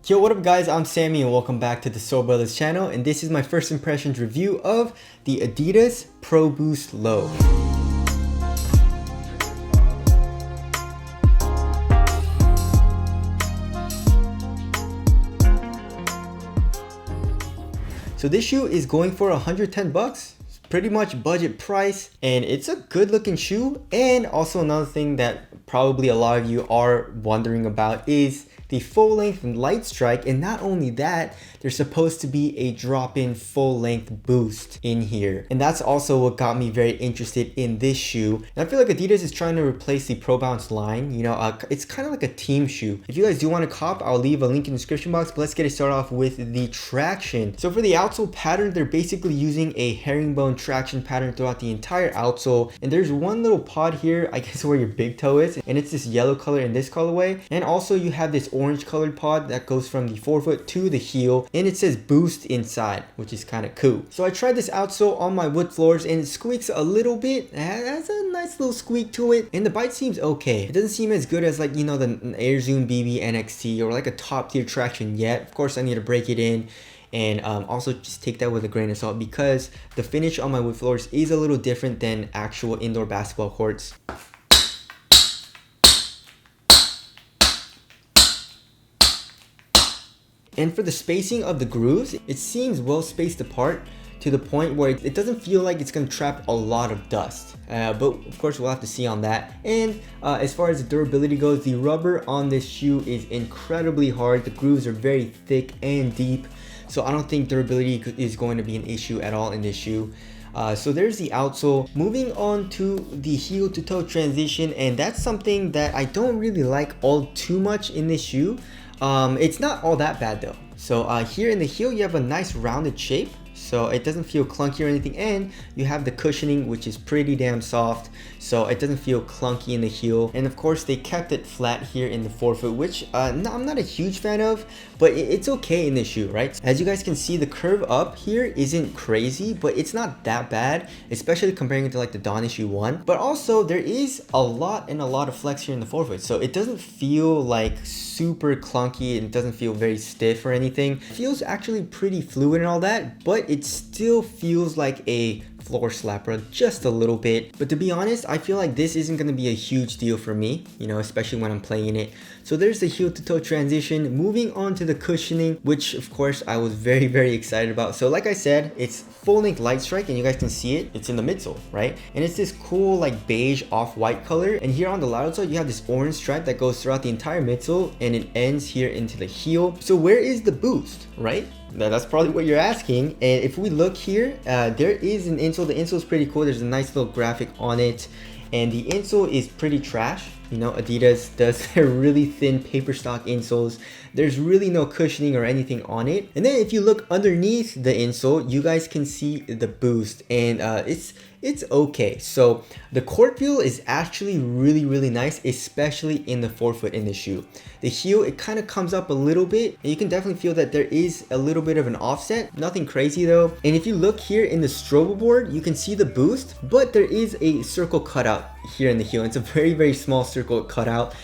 Yo, what up guys, I'm Sammy and welcome back to the Soul Brothers channel, and this is my first impressions review of the Adidas Pro Boost Low. So this shoe is going for 110 bucks. It's pretty much budget price, and it's a good looking shoe. And also another thing that probably a lot of you are wondering about is the full length Lightstrike, and not only that, there's supposed to be a drop-in full length boost in here, and that's also what got me very interested in this shoe. And I feel like Adidas is trying to replace the Pro Bounce line. You know, it's kind of like a team shoe. If you guys do want to cop, I'll leave a link in the description box, but let's get it started off with the traction. So for the outsole pattern, they're basically using a herringbone traction pattern throughout the entire outsole, and there's one little pod here, I guess where your big toe is, and it's this yellow color in this colorway. And also you have this orange colored pod that goes from the forefoot to the heel, and it says boost inside, which is kind of cool. So I tried this outsole on my wood floors, and it squeaks a little bit. It has a nice little squeak to it, and the bite seems okay. It doesn't seem as good as, like, you know, the Air Zoom BB NXT or like a top tier traction yet. Of course I need to break it in, and also just take that with a grain of salt, because the finish on my wood floors is a little different than actual indoor basketball courts. And for the spacing of the grooves, it seems well spaced apart to the point where it doesn't feel like it's going to trap a lot of dust. But of course we'll have to see on that. And as far as the durability goes, the rubber on this shoe is incredibly hard. The grooves are very thick and deep, so I don't think durability is going to be an issue at all in this shoe. So there's the outsole. Moving on to the heel to toe transition, and that's something that I don't really like all too much in this shoe. It's not all that bad though. So here in the heel you have a nice rounded shape, so it doesn't feel clunky or anything, and you have the cushioning, which is pretty damn soft, so it doesn't feel clunky in the heel. And of course they kept it flat here in the forefoot, which I'm not a huge fan of, but it's okay in this shoe, right? As you guys can see, the curve up here isn't crazy, but it's not that bad, especially comparing it to like the Dawn Issue 1. But also there is a lot of flex here in the forefoot, so it doesn't feel like super clunky, and it doesn't feel very stiff or anything. It feels actually pretty fluid and all that, but it still feels like a floor slapper just a little bit. But to be honest, I feel like this isn't going to be a huge deal for me, you know, especially when I'm playing it. So there's the heel to toe transition. Moving on to the cushioning, which of course I was very excited about. So like I said, it's full length Lightstrike, and you guys can see it, it's in the midsole, right? And it's this cool like beige off-white color, and here on the lateral side you have this orange stripe that goes throughout the entire midsole, and it ends here into the heel. So where is the boost, right? That's probably what you're asking. And if we look here, there is an insole. The insole is pretty cool. There's a nice little graphic on it, and the insole is pretty trash. You know, Adidas does their really thin paper stock insoles. There's really no cushioning or anything on it. And then if you look underneath the insole, you guys can see the boost, and it's okay. So the court feel is actually really nice, especially in the forefoot in the shoe. The heel, it kind of comes up a little bit, and you can definitely feel that there is a little bit of an offset. Nothing crazy though. And if you look here in the strobo board, you can see the boost, but there is a circle cutout here in the heel. It's a very small circle cutout.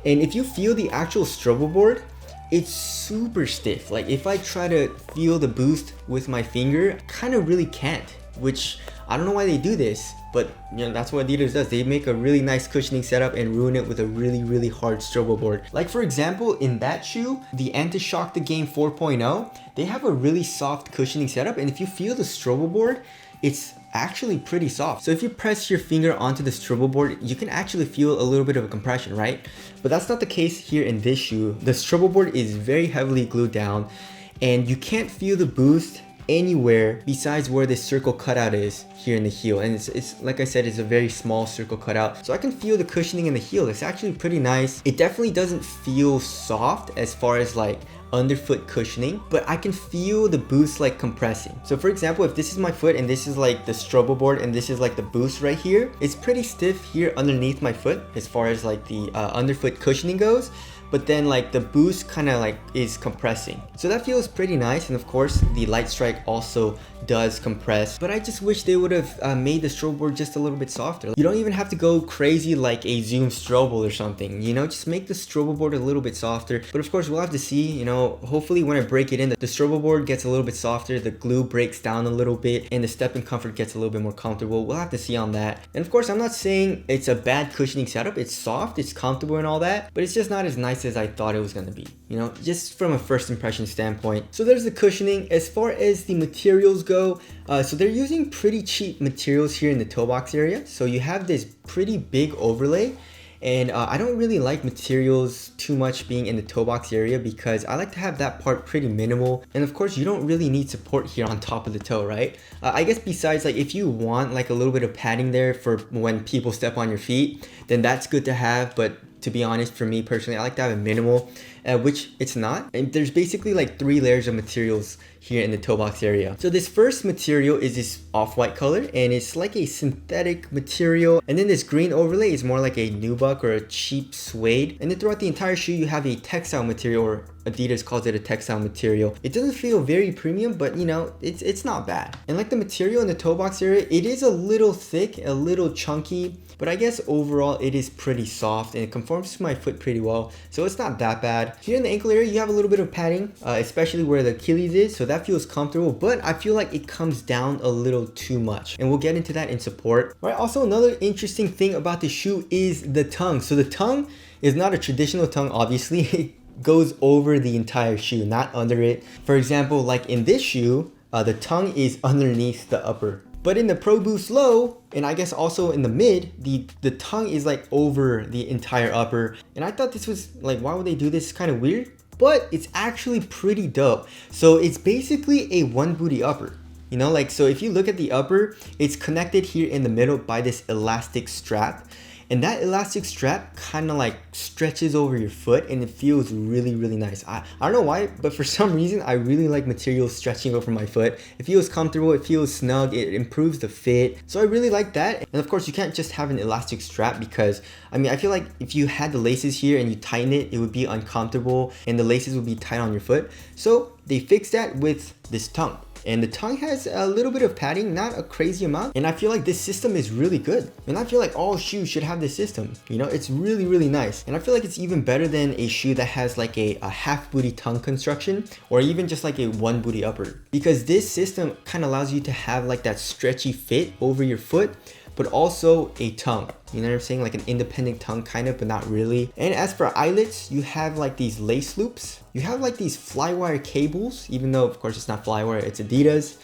And if you feel the actual strobo board, it's super stiff. Like if I try to feel the boost with my finger, I kind of really can't, which I don't know why they do this, but you know, that's what Adidas does. They make a really nice cushioning setup and ruin it with a really hard strobo board. Like for example, in that shoe, the Anti-Shock the Game 4.0, they have a really soft cushioning setup, and if you feel the strobo board, it's actually pretty soft. So if you press your finger onto the strobo board, you can actually feel a little bit of a compression, right? But that's not the case here in this shoe. The strobo board is very heavily glued down, and you can't feel the boost anywhere besides where this circle cutout is here in the heel. And it's like I said, it's a very small circle cutout, so I can feel the cushioning in the heel. It's actually pretty nice. It definitely doesn't feel soft as far as like underfoot cushioning, but I can feel the boost like compressing. So for example, if this is my foot and this is like the strobo board and this is like the boost right here, it's pretty stiff here underneath my foot as far as like the underfoot cushioning goes. but then like the boost kind of like is compressing. So that feels pretty nice. And of course the Lightstrike also does compress, but I just wish they would have made the strobe board just a little bit softer. You don't even have to go crazy like a zoom strobel or something, you know, just make the strobe board a little bit softer. But of course we'll have to see, you know, hopefully when I break it in, the strobe board gets a little bit softer, the glue breaks down a little bit, and the step and comfort gets a little bit more comfortable. We'll have to see on that. And of course I'm not saying it's a bad cushioning setup. It's soft, it's comfortable and all that, but it's just not as nice as I thought it was gonna be, you know, just from a first impression standpoint. So there's the cushioning. As far as the materials go, so they're using pretty cheap materials here in the toe box area. So you have this pretty big overlay, and I don't really like materials too much being in the toe box area because I like to have that part pretty minimal. And of course you don't really need support here on top of the toe, right? I guess besides like if you want like a little bit of padding there for when people step on your feet, then that's good to have. But to be honest, for me personally, I like to have a minimal, which it's not. And there's basically like 3 layers of materials here in the toe box area. So this first material is this off-white color, and it's like a synthetic material. And then this green overlay is more like a nubuck or a cheap suede. And then throughout the entire shoe, you have a textile material, or Adidas calls it a textile material. It doesn't feel very premium, but you know, it's not bad. And like the material in the toe box area, it is a little thick, a little chunky, but I guess overall it is pretty soft and it conforms to my foot pretty well. So it's not that bad. Here in the ankle area, you have a little bit of padding, especially where the Achilles is. So that feels comfortable, but I feel like it comes down a little too much. And we'll get into that in support. All right, also another interesting thing about the shoe is the tongue. So the tongue is not a traditional tongue, obviously. It goes over the entire shoe, not under it. For example, like in this shoe, the tongue is underneath the upper. But in the Pro Boost Low, and I guess also in the mid, the tongue is like over the entire upper. And I thought this was like, why would they do this? It's kind of weird, but it's actually pretty dope. So it's basically a one booty upper. You know, like, so if you look at the upper, it's connected here in the middle by this elastic strap. And that elastic strap kind of like stretches over your foot and it feels really, really nice. I don't know why, but for some reason, I really like materials stretching over my foot. It feels comfortable, it feels snug, it improves the fit. So I really like that. And of course, you can't just have an elastic strap because, I mean, I feel like if you had the laces here and you tighten it, it would be uncomfortable and the laces would be tight on your foot. So they fixed that with this tongue. And the tongue has a little bit of padding, not a crazy amount. And I feel like this system is really good. And I feel like all shoes should have this system. You know, it's really, really nice. And I feel like it's even better than a shoe that has like a half booty tongue construction, or even just like a one booty upper. Because this system kind of allows you to have like that stretchy fit over your foot, but also a tongue. You know what I'm saying? Like an independent tongue kind of, but not really. And as for eyelets, you have like these lace loops. You have like these flywire cables, even though of course it's not flywire, it's Adidas.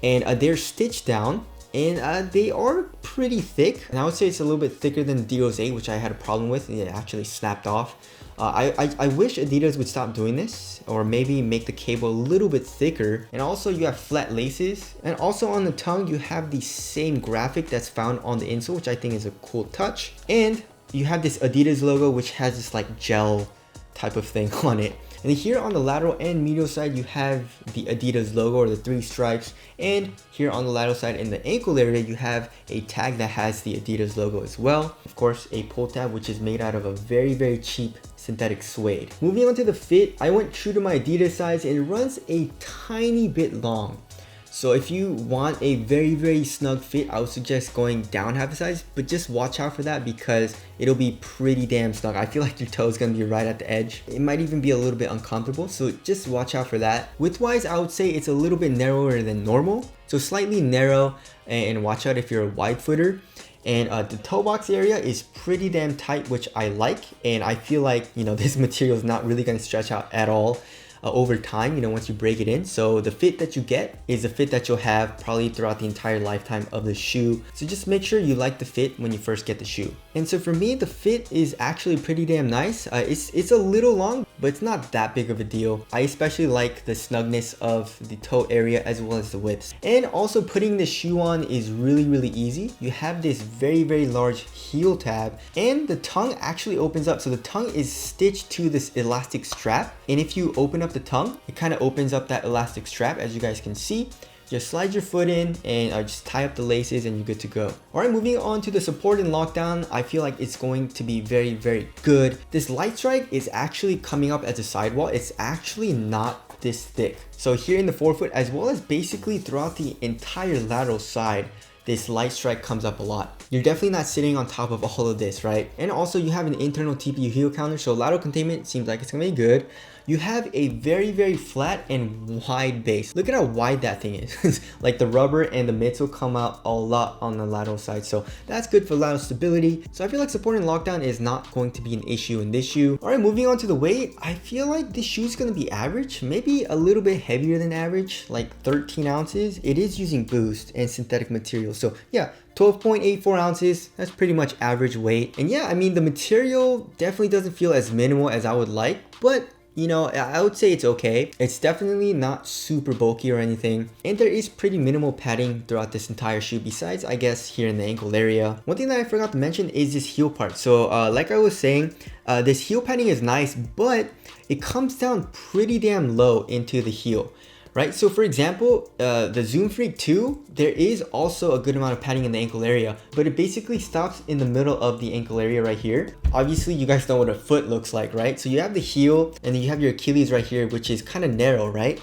And they're stitched down and they are pretty thick. And I would say it's a little bit thicker than the Dios 8, which I had a problem with. It actually snapped off. I wish Adidas would stop doing this, or maybe make the cable a little bit thicker. And also you have flat laces, and also on the tongue you have the same graphic that's found on the insole, which I think is a cool touch. And you have this Adidas logo, which has this like gel type of thing on it. And here on the lateral and medial side, you have the Adidas logo, or the 3 stripes. And here on the lateral side in the ankle area, you have a tag that has the Adidas logo as well. Of course, a pull tab, which is made out of a very, very cheap synthetic suede. Moving on to the fit, I went true to my Adidas size and it runs a tiny bit long. So if you want a very, very snug fit, I would suggest going down half a size, but just watch out for that because it'll be pretty damn snug. I feel like your toe is gonna be right at the edge. It might even be a little bit uncomfortable, so just watch out for that. Width-wise, I would say it's a little bit narrower than normal. So slightly narrow, and watch out if you're a wide footer. And the toe box area is pretty damn tight, which I like. And I feel like, you know, this material is not really gonna stretch out at all over time, you know, once you break it in. So the fit that you get is the fit that you'll have probably throughout the entire lifetime of the shoe. So just make sure you like the fit when you first get the shoe. And so for me, the fit is actually pretty damn nice. It's a little long, but it's not that big of a deal. I especially like the snugness of the toe area as well as the width. And also putting the shoe on is really, really easy. You have this very, very large heel tab and the tongue actually opens up. So the tongue is stitched to this elastic strap. And if you open up the tongue, it kind of opens up that elastic strap, as you guys can see. just slide your foot in and just tie up the laces and you're good to go. Alright, moving on to the support and lockdown, I feel like it's going to be very, very good. This Lightstrike is actually coming up as a sidewall. It's actually not this thick. So here in the forefoot, as well as basically throughout the entire lateral side, this Lightstrike comes up a lot. You're definitely not sitting on top of all of this, right? And also you have an internal TPU heel counter, so lateral containment seems like it's gonna be good. You have a very, very flat and wide base. Look at how wide that thing is. Like the rubber and the midsole come out a lot on the lateral side, so that's good for lateral stability. So I feel like support and lockdown is not going to be an issue in this shoe. All right, moving on to the weight, I feel like this shoe is going to be average, maybe a little bit heavier than average, like 13 ounces. It is using Boost and synthetic material, so yeah, 12.84 ounces, that's pretty much average weight. And yeah, I mean, the material definitely doesn't feel as minimal as I would like, but you know, I would say it's okay. It's definitely not super bulky or anything. And there is pretty minimal padding throughout this entire shoe, besides, I guess, here in the ankle area. One thing that I forgot to mention is this heel part. So like I was saying, this heel padding is nice, but it comes down pretty damn low into the heel. Right, so for example, the Zoom Freak 2, there is also a good amount of padding in the ankle area, but it basically stops in the middle of the ankle area right here. Obviously, you guys know what a foot looks like, right? So you have the heel, and then you have your Achilles right here, which is kind of narrow, right?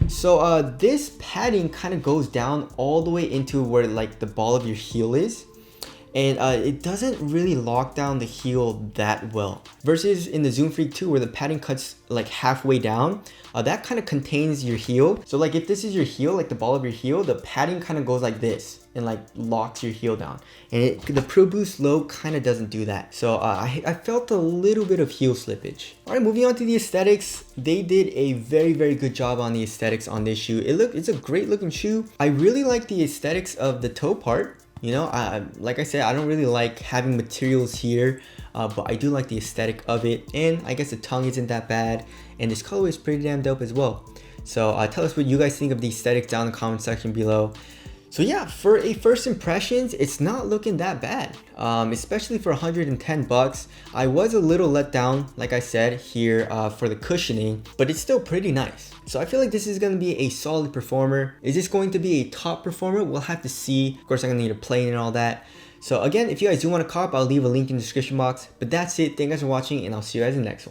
So this padding kind of goes down all the way into where like the ball of your heel is. And it doesn't really lock down the heel that well. Versus in the Zoom Freak 2 where the padding cuts like halfway down, that kind of contains your heel. So like if this is your heel, like the ball of your heel, the padding kind of goes like this and like locks your heel down. And the Pro Boost Low kind of doesn't do that. So I felt a little bit of heel slippage. All right, moving on to the aesthetics. They did a very, very good job on the aesthetics on this shoe. It's a great looking shoe. I really like the aesthetics of the toe part. You know, like I said, I don't really like having materials here, but I do like the aesthetic of it. And I guess the tongue isn't that bad. And this colorway is pretty damn dope as well. So tell us what you guys think of the aesthetics down in the comment section below. So yeah, for a first impressions, it's not looking that bad, especially for 110 bucks. I was a little let down, like I said, here for the cushioning, but it's still pretty nice. So I feel like this is going to be a solid performer. Is this going to be a top performer? We'll have to see. Of course, I'm going to need a plane and all that. So again, if you guys do want to cop, I'll leave a link in the description box. But that's it. Thank you guys for watching, and I'll see you guys in the next one.